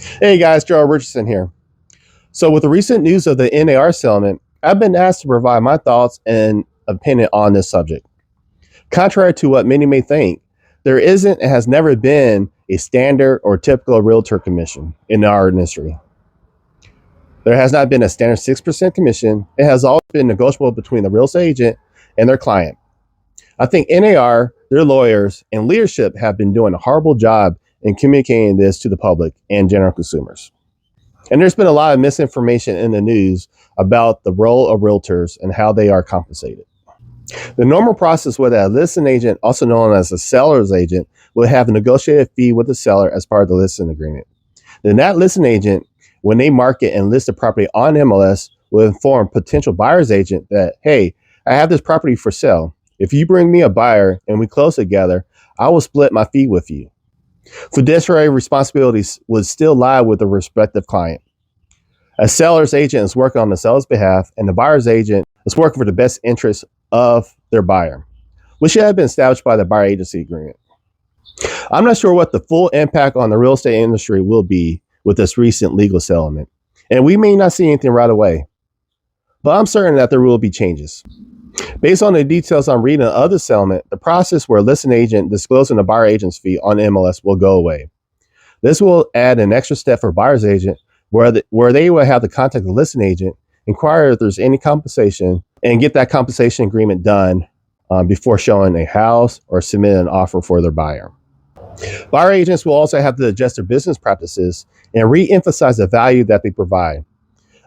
Hey guys, Joe Richardson here. So, with the recent news of the NAR settlement, I've been asked to provide my thoughts and opinion on this subject. Contrary to what many may think, there isn't and has never been a standard or typical realtor commission in our industry. There has not been a standard 6% commission. It has always been negotiable between the real estate agent and their client. I think NAR, their lawyers, and leadership have been doing a horrible job in communicating this to the public and general consumers. And there's been a lot of misinformation in the news about the role of realtors and how they are compensated. The normal process with a listing agent, also known as a seller's agent, will have a negotiated fee with the seller as part of the listing agreement. Then that listing agent, when they market and list the property on MLS, will inform potential buyer's agent that, hey, I have this property for sale. If you bring me a buyer and we close together, I will split my fee with you. Fiduciary responsibilities would still lie with the respective client. A seller's agent is working on the seller's behalf, and the buyer's agent is working for the best interest of their buyer, which should have been established by the buyer agency agreement. I'm not sure what the full impact on the real estate industry will be with this recent legal settlement, and we may not see anything right away, but I'm certain that there will be changes. Based on the details I'm reading of the settlement, the process where a listing agent disclosing the buyer agent's fee on MLS will go away. This will add an extra step for buyer's agent where they will have to contact the listing agent, inquire if there's any compensation, and get that compensation agreement done before showing a house or submit an offer for their buyer. Buyer agents will also have to adjust their business practices and re-emphasize the value that they provide.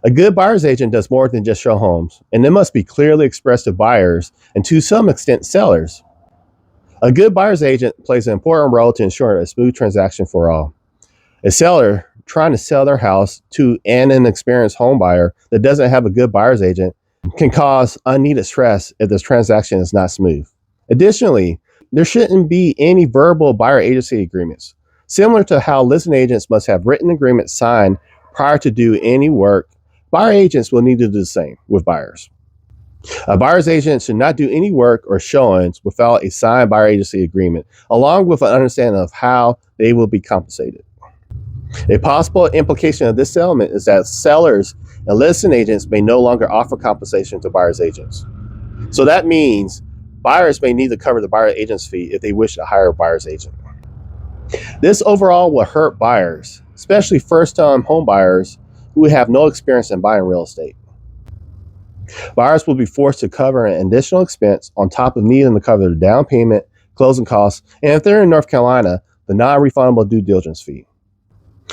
A good buyer's agent does more than just show homes, and it must be clearly expressed to buyers and to some extent sellers. A good buyer's agent plays an important role to ensure a smooth transaction for all. A seller trying to sell their house to an inexperienced home buyer that doesn't have a good buyer's agent can cause unneeded stress if this transaction is not smooth. Additionally, there shouldn't be any verbal buyer agency agreements. Similar to how listing agents must have written agreements signed prior to do any work, buyer agents will need to do the same with buyers. A buyer's agent should not do any work or showings without a signed buyer agency agreement, along with an understanding of how they will be compensated. A possible implication of this settlement is that sellers and listing agents may no longer offer compensation to buyer's agents. So that means buyers may need to cover the buyer agent's fee if they wish to hire a buyer's agent. This overall will hurt buyers, especially first-time home buyers who have no experience in buying real estate. Buyers will be forced to cover an additional expense on top of needing to cover the down payment, closing costs, and if they're in North Carolina, the non-refundable due diligence fee.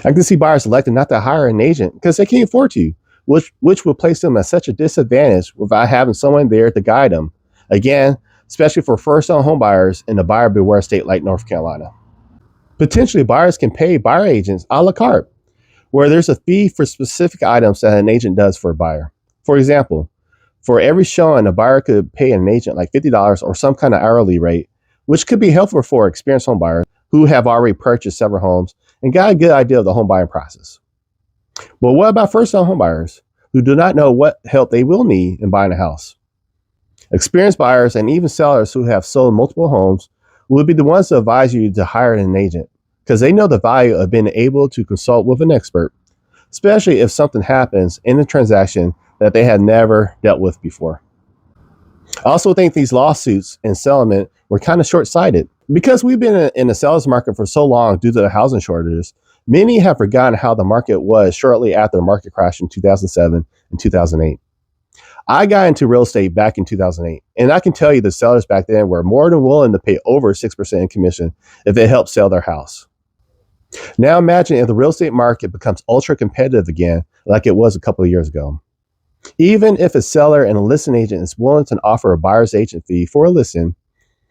I can see buyers electing not to hire an agent because they can't afford to, which will place them at such a disadvantage without having someone there to guide them. Again, especially for first-time home buyers in a buyer beware state like North Carolina. Potentially, buyers can pay buyer agents a la carte, where there's a fee for specific items that an agent does for a buyer. For example, for every showing, a buyer could pay an agent like $50 or some kind of hourly rate, which could be helpful for experienced home buyers who have already purchased several homes and got a good idea of the home buying process. But what about first-time home buyers who do not know what help they will need in buying a house? Experienced buyers and even sellers who have sold multiple homes will be the ones to advise you to hire an agent because they know the value of being able to consult with an expert, especially if something happens in the transaction that they had never dealt with before. I also think these lawsuits and settlement were kind of short-sighted. Because we've been in the seller's market for so long due to the housing shortages, many have forgotten how the market was shortly after the market crash in 2007 and 2008. I got into real estate back in 2008, and I can tell you the sellers back then were more than willing to pay over 6% in commission if it helped sell their house. Now imagine if the real estate market becomes ultra competitive again like it was a couple of years ago. Even if a seller and a listing agent is willing to offer a buyer's agent fee for a listing,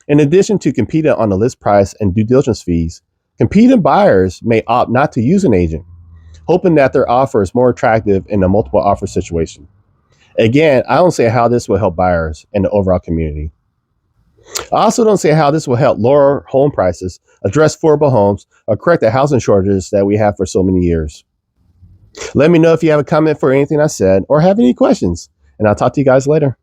in addition to competing on the list price and due diligence fees, competing buyers may opt not to use an agent, hoping that their offer is more attractive in a multiple offer situation. Again, I don't see how this will help buyers and the overall community. I also don't see how this will help lower home prices, address affordable homes, or correct the housing shortages that we have for so many years. Let me know if you have a comment for anything I said or have any questions, and I'll talk to you guys later.